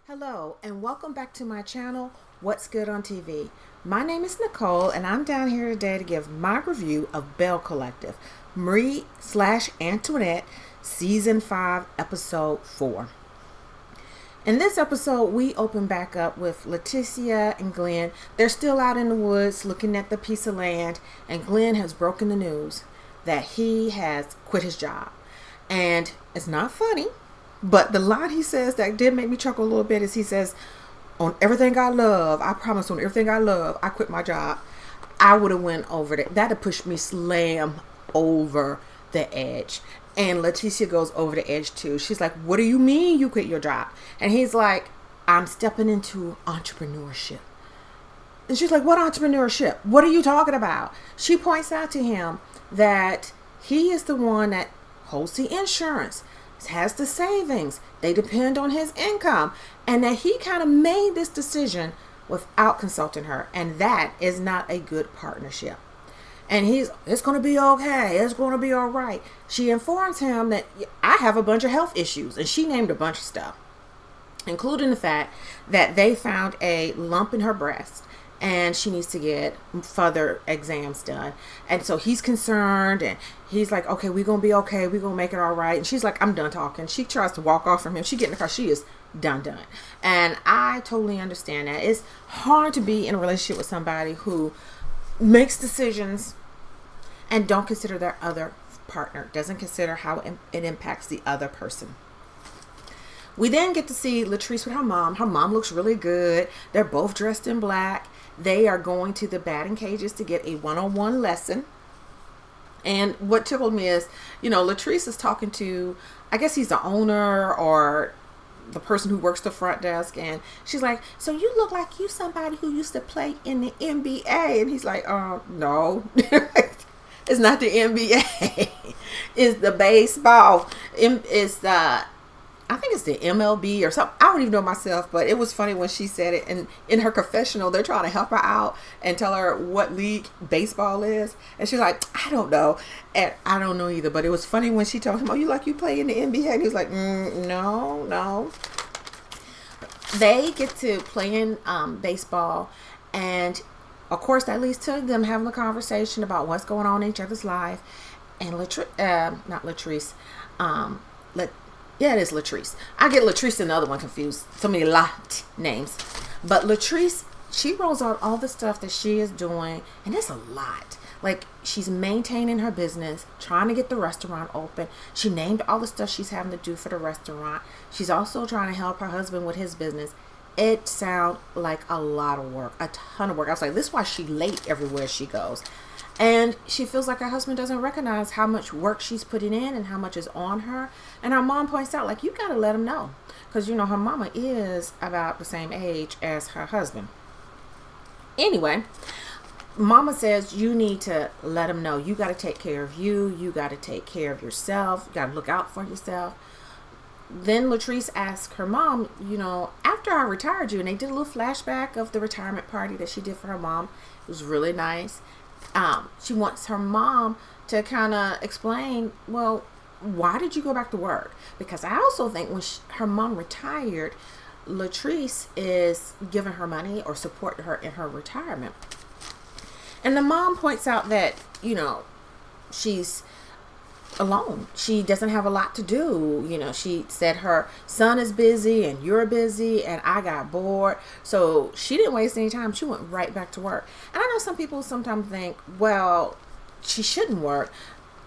Hello and welcome back to my channel, What's Good on TV. My name is Nicole and I'm down here today to give my review of Belle Collective Marie / Antoinette Season 5 Episode 4. In this episode, we open back up with Leticia and Glenn. They're still out in the woods looking at the piece of land, and Glenn has broken the news that he has quit his job. And it's not funny, but the line he says that did make me chuckle a little bit is he says, "On everything I love, I promise on everything I love, I quit my job." I would have went over that. That'd have pushed me slam over the edge. And Leticia goes over the edge too. She's like, "What do you mean you quit your job?" And he's like, "I'm stepping into entrepreneurship." And she's like, "What entrepreneurship? What are you talking about?" She points out to him that he is the one that holds the insurance, has the savings, they depend on his income, and that he kind of made this decision without consulting her, and that is not a good partnership. And it's going to be okay, it's going to be all right. She informs him that I have a bunch of health issues, and she named a bunch of stuff, including the fact that they found a lump in her breast and she needs to get further exams done. And so he's concerned, and he's like, "Okay, we're going to be okay. We're going to make it all right." And she's like, "I'm done talking." She tries to walk off from him. She get in the car. She is done. And I totally understand that. It's hard to be in a relationship with somebody who makes decisions and don't consider their other partner, doesn't consider how it impacts the other person. We then get to see Latrice with her mom. Her mom looks really good. They're both dressed in black. They are going to the batting cages to get a one-on-one lesson. And what tickled me is, Latrice is talking to, I guess he's the owner or the person who works the front desk. And she's like, "So you look like you somebody who used to play in the NBA. And he's like, "No, it's not the NBA. It's the baseball. It's the, I think it's the MLB or something." I don't even know myself, but it was funny when she said it. And in her confessional, they're trying to help her out and tell her what league baseball is. And she's like, "I don't know." And I don't know either. But it was funny when she told him, "Oh, you play in the NBA?" And he was like, No. They get to play in baseball. And of course, that leads to them having a conversation about what's going on in each other's life. And not Latrice, yeah, it is Latrice. I get Latrice and the other one confused. So many names. But Latrice, she rolls out all the stuff that she is doing, and it's a lot. Like, she's maintaining her business, trying to get the restaurant open. She named all the stuff she's having to do for the restaurant. She's also trying to help her husband with his business. It sounds like a lot of work, a ton of work. I was like, this is why she's late everywhere she goes. And she feels like her husband doesn't recognize how much work she's putting in and how much is on her. And her mom points out, like, you got to let him know. Because, her mama is about the same age as her husband. Anyway, mama says you need to let him know. You got to take care of you. You got to take care of yourself. You got to look out for yourself. Then Latrice asks her mom, after I retired you, and they did a little flashback of the retirement party that she did for her mom. It was really nice. She wants her mom to kind of explain, well, why did you go back to work? Because I also think when her mom retired, Latrice is giving her money or supporting her in her retirement. And the mom points out that, she's alone. She doesn't have a lot to do. She said her son is busy and you're busy and I got bored. So she didn't waste any time. She went right back to work. And I know some people sometimes think, well, she shouldn't work.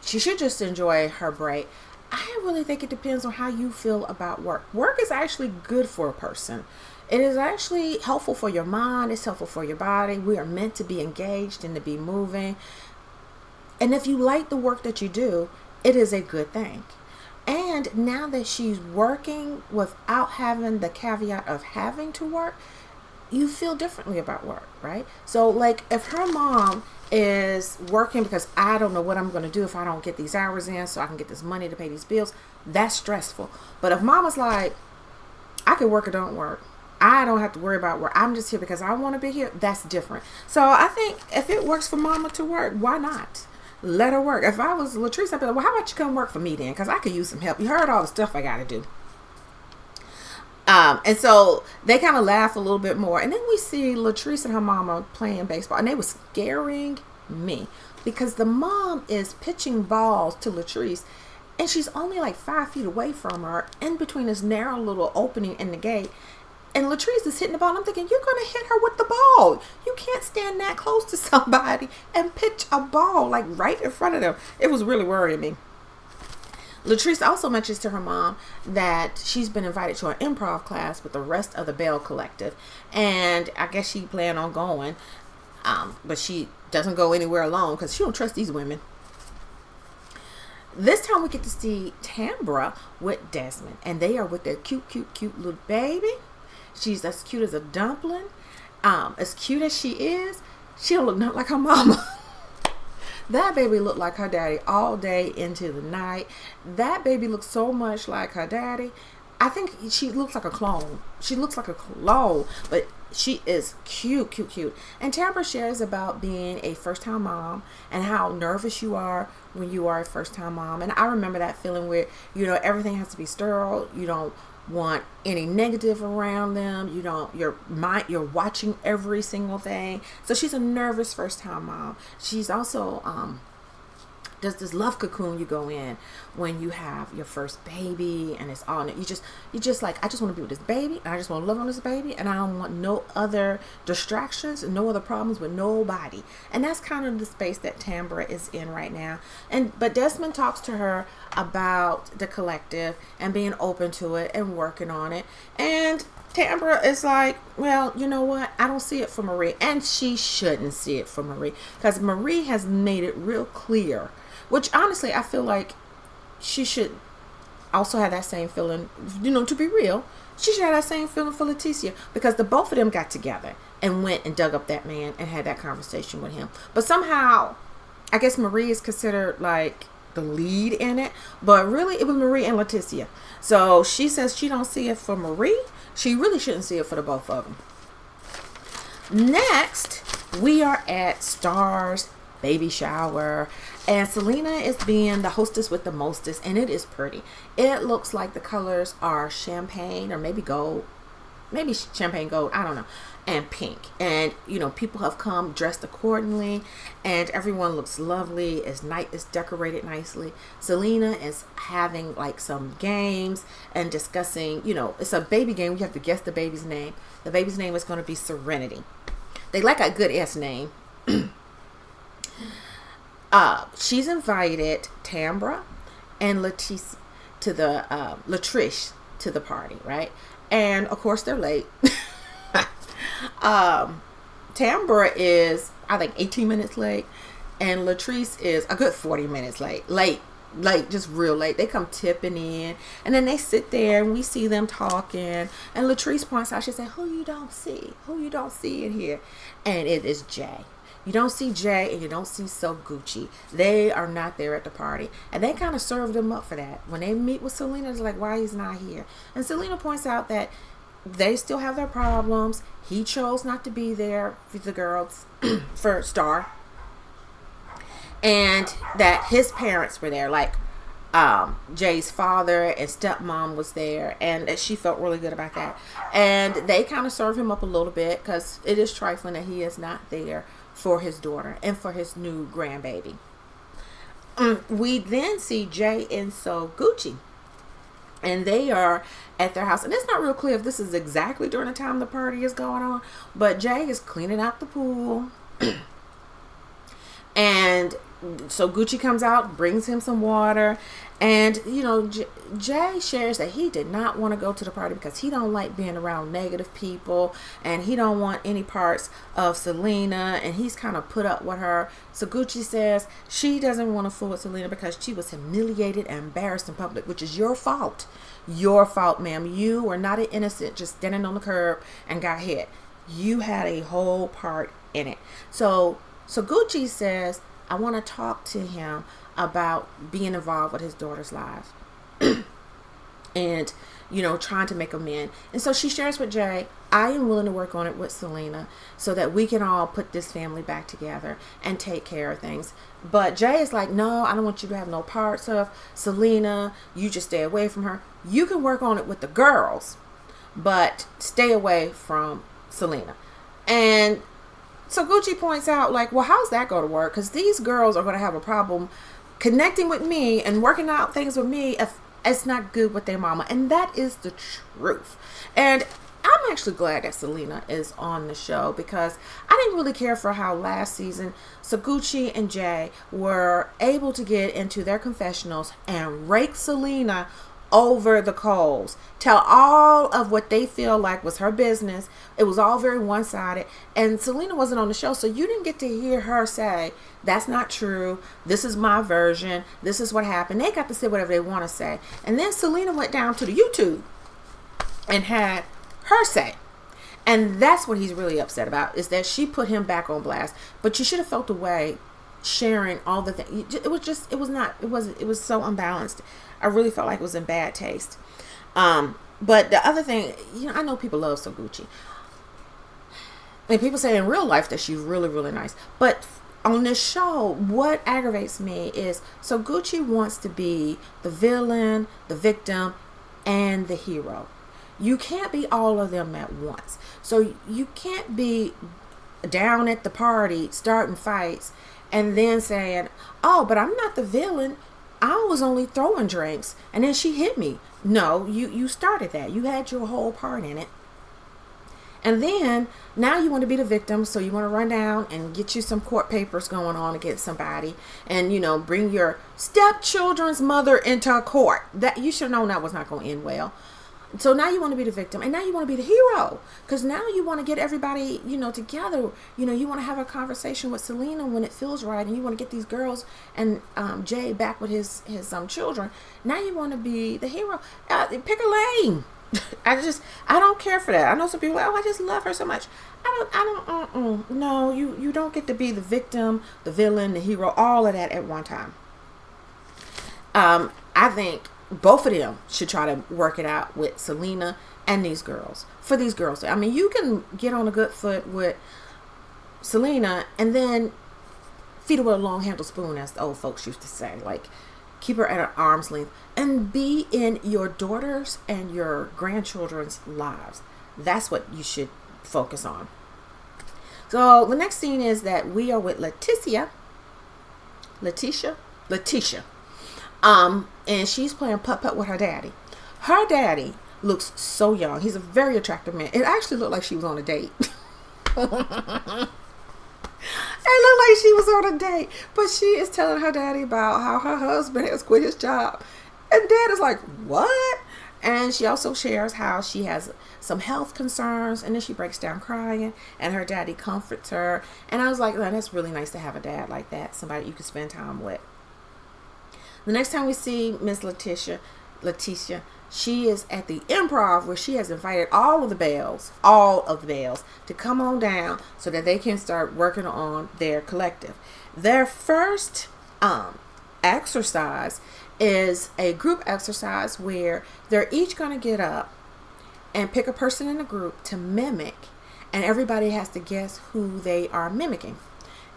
She should just enjoy her break. I really think it depends on how you feel about work. Work is actually good for a person. It is actually helpful for your mind. It's helpful for your body. We are meant to be engaged and to be moving. And if you like the work that you do, it is a good thing. And now that she's working without having the caveat of having to work, you feel differently about work, right? So, like, if her mom is working because I don't know what I'm going to do if I don't get these hours in so I can get this money to pay these bills, that's stressful. But if mama's like, I can work or don't work, I don't have to worry about work, I'm just here because I want to be here, that's different. So I think if it works for mama to work, why not? Let her work. If I was Latrice, I'd be like, well, how about you come work for me then? Because I could use some help. You heard all the stuff I got to do. And so they kind of laugh a little bit more. And then we see Latrice and her mama playing baseball. And they were scaring me because the mom is pitching balls to Latrice. And she's only like 5 feet away from her in between this narrow little opening in the gate. And Latrice is hitting the ball. I'm thinking, you're going to hit her with the ball. You can't stand that close to somebody and pitch a ball like right in front of them. It was really worrying me. Latrice also mentions to her mom that she's been invited to an improv class with the rest of the Belle Collective. And I guess she planned on going. But she doesn't go anywhere alone because she don't trust these women. This time we get to see Tambra with Desmond. And they are with their cute, cute, cute little baby. She's as cute as a dumpling. As cute as she is, she don't look nothing like her mama. That baby looked like her daddy all day into the night. That baby looks so much like her daddy. I think she looks like a clone. She looks like a clone, but she is cute, cute, cute. And Tambra shares about being a first-time mom and how nervous you are when you are a first-time mom. And I remember that feeling where, everything has to be sterile. You don't want any negative around them. You're watching every single thing. So she's a nervous first-time mom. She's also there's this love cocoon you go in when you have your first baby, and it's all you just like, I just want to be with this baby, and I just want to love on this baby, and I don't want no other distractions, no other problems with nobody. And that's kind of the space that Tambra is in right now. But Desmond talks to her about the collective and being open to it and working on it. And Tambra is like, well, you know what? I don't see it for Marie. And she shouldn't see it for Marie, because Marie has made it real clear, which honestly, I feel like she should also have that same feeling, to be real. She should have that same feeling for Leticia, because the both of them got together and went and dug up that man and had that conversation with him. But somehow, I guess Marie is considered like the lead in it, but really it was Marie and Leticia. So she says she don't see it for Marie. She really shouldn't see it for the both of them. Next, we are at Star's baby shower, and Selena is being the hostess with the mostest, and it is pretty. It looks like the colors are champagne or maybe gold, maybe champagne gold, I don't know, and pink. And people have come dressed accordingly, and everyone looks lovely. It's decorated nicely. Selena is having like some games and discussing, it's a baby game. You have to guess the baby's name. The baby's name is going to be Serenity. They like a good ass name. She's invited Tambra and Latrice to the party, right? And of course they're late. Tambra is, I think, 18 minutes late, and Latrice is a good 40 minutes late, just real late. They come tipping in, and then they sit there, and we see them talking, and Latrice points out, she said, who you don't see in here? And it is Jay. You don't see Jay, and you don't see So Gucci. They are not there at the party. And they kind of served them up for that. When they meet with Selena, it's like, why he's not here? And Selena points out that they still have their problems. He chose not to be there for the girls, for Star. And that his parents were there, like Jay's father and stepmom was there, and that she felt really good about that. And they kind of serve him up a little bit, because it is trifling that he is not there for his daughter and for his new grandbaby. We then see Jay and So Gucci, and they are at their house, and it's not real clear if this is exactly during the time the party is going on, but Jay is cleaning out the pool. And So Gucci comes out, brings him some water, and Jay shares that he did not want to go to the party because he don't like being around negative people, and he don't want any parts of Selena, and he's kind of put up with her. So Gucci says she doesn't want to fool with Selena because she was humiliated and embarrassed in public, which is your fault. Your fault, ma'am. You were not an innocent just standing on the curb and got hit. You had a whole part in it. So Gucci says, I want to talk to him about being involved with his daughter's lives and, trying to make amends. And so she shares with Jay, I am willing to work on it with Selena so that we can all put this family back together and take care of things. But Jay is like, no, I don't want you to have no parts of Selena. You just stay away from her. You can work on it with the girls, but stay away from Selena. And so Gucci points out, like, well, how's that going to work? Because these girls are going to have a problem connecting with me and working out things with me if it's not good with their mama. And that is the truth. And I'm actually glad that Selena is on the show, because I didn't really care for how last season so Gucci and Jay were able to get into their confessionals and rake Selena over the coals, tell all of what they feel like was her business. It was all very one-sided, and Selena wasn't on the show, so you didn't get to hear her say, that's not true, this is my version, this is what happened. They got to say whatever they want to say. And then Selena went down to the YouTube and had her say, and that's what he's really upset about, is that she put him back on blast. But you should have felt the way sharing all the things. It was so unbalanced. I really felt like it was in bad taste. But the other thing, I know people love So Gucci, and people say in real life that she's really, really nice. But on this show, what aggravates me is So Gucci wants to be the villain, the victim, and the hero. You can't be all of them at once. So you can't be down at the party starting fights and then saying, oh, but I'm not the villain, I was only throwing drinks and then she hit me. No, you started that. You had your whole part in it. And then now you want to be the victim, so you want to run down and get you some court papers going on against somebody, and bring your stepchildren's mother into court. That you should have known that was not going to end well. So now you want to be the victim, and now you want to be the hero, because now you want to get everybody, together. You want to have a conversation with Selena when it feels right, and you want to get these girls and Jay back with his children. Now you want to be the hero. Pick a lane. I don't care for that. I know some people are like, oh, I just love her so much. No, you don't get to be the victim, the villain, the hero, all of that at one time. I think both of them should try to work it out with Selena and these girls. For these girls, I mean, you can get on a good foot with Selena and then feed her with a long handled spoon, as the old folks used to say. Like, keep her at an arm's length and be in your daughters and your grandchildren's lives. That's what you should focus on. So the next scene is that we are with Letitia. And she's playing putt-putt with her daddy. Her daddy looks so young. He's a very attractive man. It actually looked like she was on a date. It looked like she was on a date. But she is telling her daddy about how her husband has quit his job. And dad is like, what? And she also shares how she has some health concerns. And then she breaks down crying. And her daddy comforts her. And I was like, oh, that's really nice to have a dad like that. Somebody you can spend time with. The next time we see Miss Letitia, she is at the Improv, where she has invited all of the Belles to come on down so that they can start working on their collective. Their first exercise is a group exercise where they're each going to get up and pick a person in the group to mimic, and everybody has to guess who they are mimicking.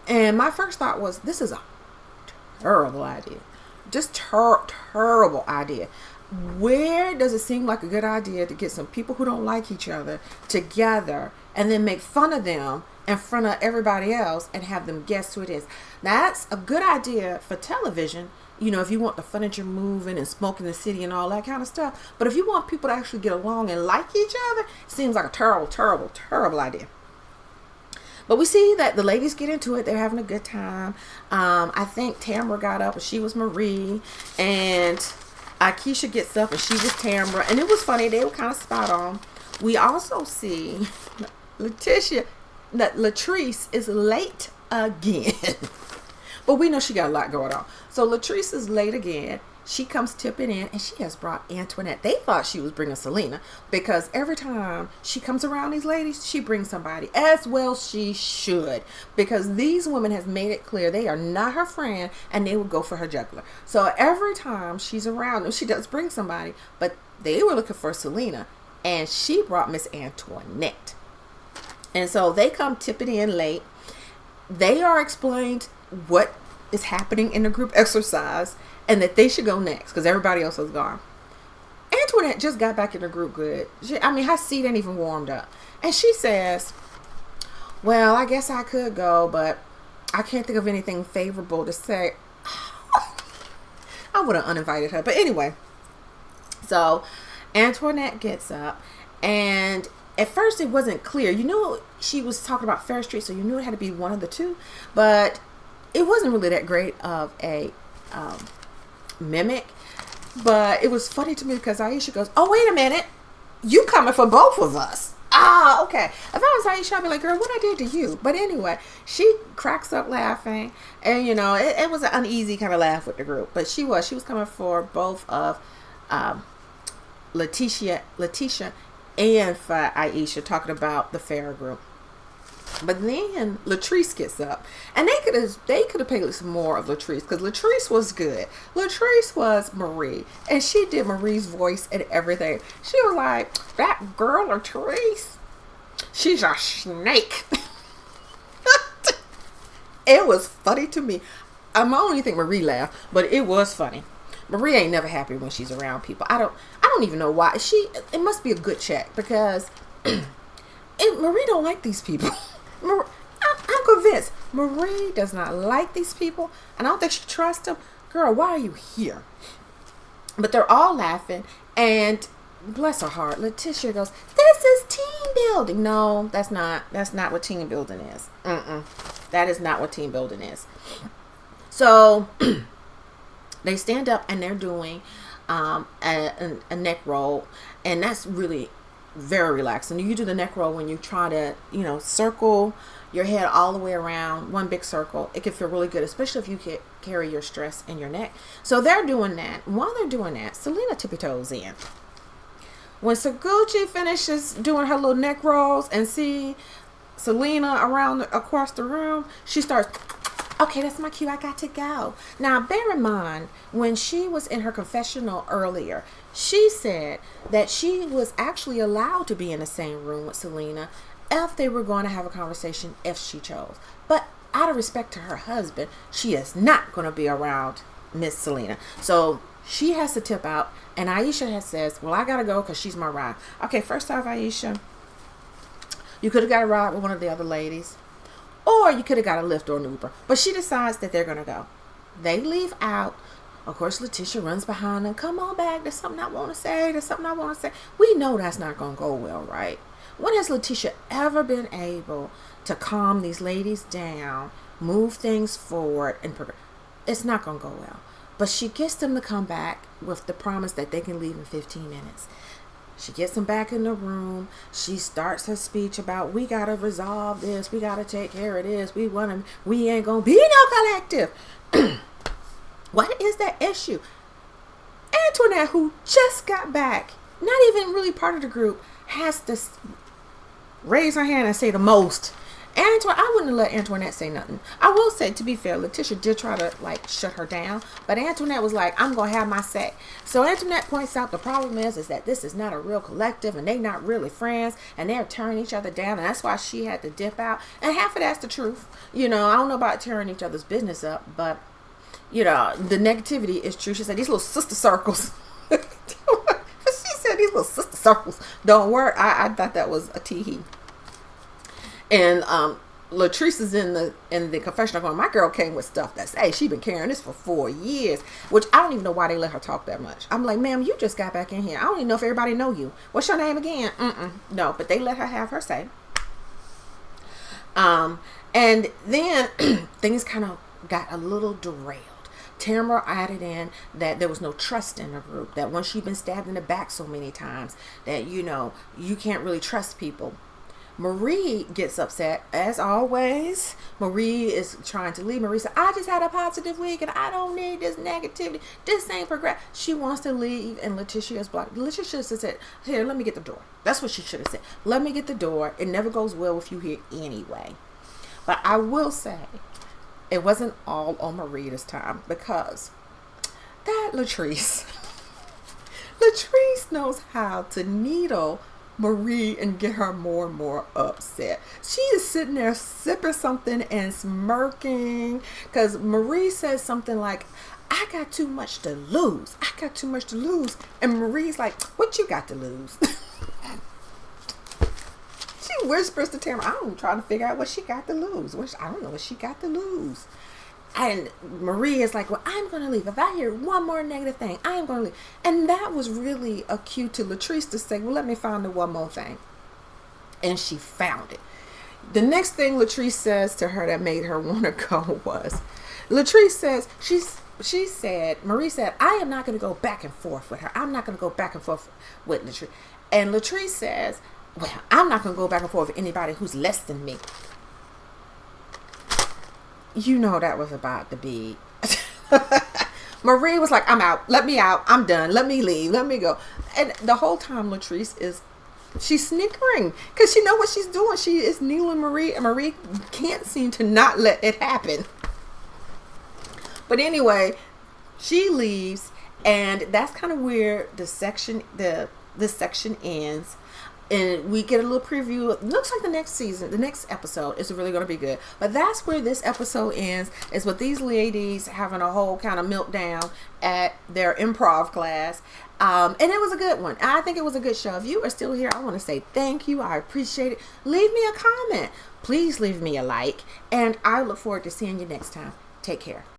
And my first thought was, this is a terrible idea. Just terrible idea. Where does it seem like a good idea to get some people who don't like each other together and then make fun of them in front of everybody else and have them guess who it is? Now, that's a good idea for television, if you want the furniture moving and smoking the city and all that kind of stuff. But if you want people to actually get along and like each other, it seems like a terrible idea. But we see that the ladies get into it. They're having a good time. I think Tamra got up and she was Marie. And Keisha gets up and she was Tamra. And it was funny. They were kind of spot on. We also see Latrice is late again. But we know she got a lot going on. So Latrice is late again. She comes tipping in, and she has brought Antoinette. They thought she was bringing Selena, because every time she comes around these ladies, she brings somebody. As well she should, because these women has made it clear they are not her friend, and they would go for her juggler. So every time she's around them, she does bring somebody. But they were looking for Selena, and she brought Miss Antoinette. And so they come tipping in late. They are explained what is happening in the group exercise, and that they should go next because everybody else has gone. Antoinette just got back in the group good. Her seat ain't even warmed up. And she says, well, I guess I could go, but I can't think of anything favorable to say. I would have uninvited her. But anyway, so Antoinette gets up, and at first it wasn't clear. She was talking about Fair Street, so you knew it had to be one of the two. But it wasn't really that great of a mimic. But it was funny to me because Aisha goes, oh, wait a minute. You coming for both of us. Ah, okay. If I was Aisha, I'd be like, girl, what I did to you? But anyway, she cracks up laughing. And, it was an uneasy kind of laugh with the group. But she was coming for both of Letitia and for Aisha, talking about the fair group. But then Latrice gets up, and they could have paid some more of Latrice, because Latrice was good. Latrice was Marie, and she did Marie's voice and everything. She was like, that girl Latrice, she's a snake. It was funny to me. I only think Marie laughed, but it was funny. Marie ain't never happy when she's around people. I don't even know why. It must be a good check, because Marie don't like these people. I'm convinced Marie does not like these people, and I don't think she trusts them. Girl, why are you here? But they're all laughing, and bless her heart, Letitia goes, this is team building. No, that's not what team building is. That is not what team building is. So they stand up, and they're doing a neck roll, and that's really very relaxing. You do the neck roll when you try to, circle your head all the way around, one big circle. It can feel really good, especially if you can carry your stress in your neck. So they're doing that. While they're doing that, Selena tippy-toes in. When Saguchi finishes doing her little neck rolls and see Selena across the room, she starts, okay, that's my cue, I got to go. Now, bear in mind, when she was in her confessional earlier, she said that she was actually allowed to be in the same room with Selena if they were going to have a conversation, if she chose. But out of respect to her husband, she is not going to be around Miss Selena. So she has to tip out, and Aisha says, well, I got to go because she's my ride. Okay, first off, Aisha, you could have got a ride with one of the other ladies, or you could have got a Lyft or an Uber. But she decides that they're going to go. They leave out. Of course, Letitia runs behind them. Come on back. There's something I want to say. We know that's not going to go well, right? When has Letitia ever been able to calm these ladies down, move things forward, and progress? It's not going to go well. But she gets them to come back with the promise that they can leave in 15 minutes. She gets them back in the room. She starts her speech about, we got to resolve this. We got to take care of this. We ain't going to be no collective. What is that issue? Antoinette, who just got back, not even really part of the group, has to raise her hand and say the most. I wouldn't let Antoinette say nothing. I will say, to be fair, Letitia did try to shut her down, but Antoinette was like, I'm going to have my say. So Antoinette points out the problem is that this is not a real collective, and they not really friends, and they're tearing each other down, and that's why she had to dip out. And half of that's the truth. I don't know about tearing each other's business up, but the negativity is true. She said these little sister circles. She said these little sister circles don't work. I thought that was a tee-hee. And Latrice is in the confessional going, my girl came with stuff that's, hey, she been carrying this for 4 years, which I don't even know why they let her talk that much. I'm like, ma'am, you just got back in here. I don't even know if everybody know you. What's your name again? No, but they let her have her say. And then things kind of got a little derailed. Tamara added in that there was no trust in the group, that once you've been stabbed in the back so many times that, you can't really trust people. Marie gets upset, as always. Marie is trying to leave. Marie said, I just had a positive week and I don't need this negativity. This ain't progress. She wants to leave, and Letitia is blocked. Letitia should have said, here, let me get the door. That's what she should have said. Let me get the door. It never goes well with you here anyway. But I will say, it wasn't all on Marie this time, because that Latrice knows how to needle Marie and get her more and more upset. She is sitting there sipping something and smirking because Marie says something like, I got too much to lose. I got too much to lose. And Marie's like, what you got to lose? She whispers to Tamara, I'm trying to figure out what she got to lose. I don't know what she got to lose. And Marie is like, well, I'm going to leave. If I hear one more negative thing, I am going to leave. And that was really a cue to Latrice to say, well, let me find the one more thing. And she found it. The next thing Latrice says to her that made her want to go was, Latrice says, Marie said, I am not going to go back and forth with her. I'm not going to go back and forth with Latrice. And Latrice says, well, I'm not going to go back and forth with anybody who's less than me. You know that was about to be. Marie was like, I'm out. Let me out. I'm done. Let me leave. Let me go. And the whole time Latrice she's snickering because she knows what she's doing. She is needling Marie, and Marie can't seem to not let it happen. But anyway, she leaves, and that's kind of where this section ends. And we get a little preview. It looks like the next episode is really going to be good. But that's where this episode ends, is with these ladies having a whole kind of meltdown at their improv class. And it was a good one. I think it was a good show. If you are still here, I want to say thank you. I appreciate it. Leave me a comment. Please leave me a like. And I look forward to seeing you next time. Take care.